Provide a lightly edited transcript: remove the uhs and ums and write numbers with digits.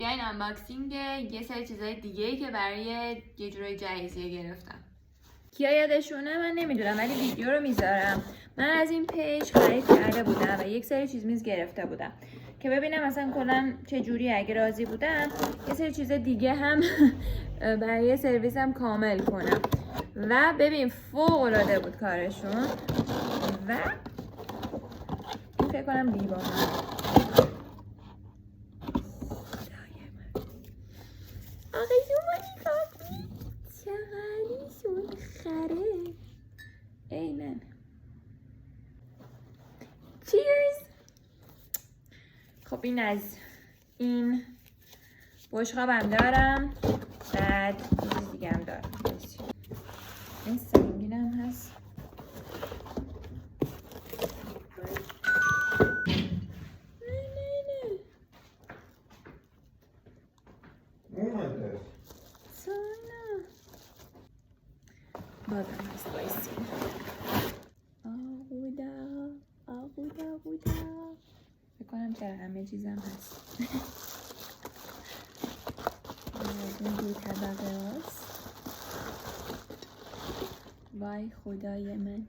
دیگه این انباکسینگ یه سری چیزای دیگه‌ای که برای یه جورای جهیزیه گرفتم. کیا یادشونه؟ من نمیدونم ولی ویدیو رو میذارم. من از این پیج خرید کرده بودم و یک سری چیز میز گرفته بودم که ببینم مثلا کلا چه جوری. اگه راضی بودم یه سری چیز دیگه هم برای سرویسم کامل کنم و ببین فوق العاده بود کارشون. و این فکر کنم لیوان آقای کافی چقدرشون خره. اینن چیرز. خب این از این بشقابم دارم. بعد چیز دیگه هم دارم. این سنگینم هست. بازم هست بایستیم. آبودا بکنم چرا همه چیزم هست. این دو طبقه هست. وای خدای من.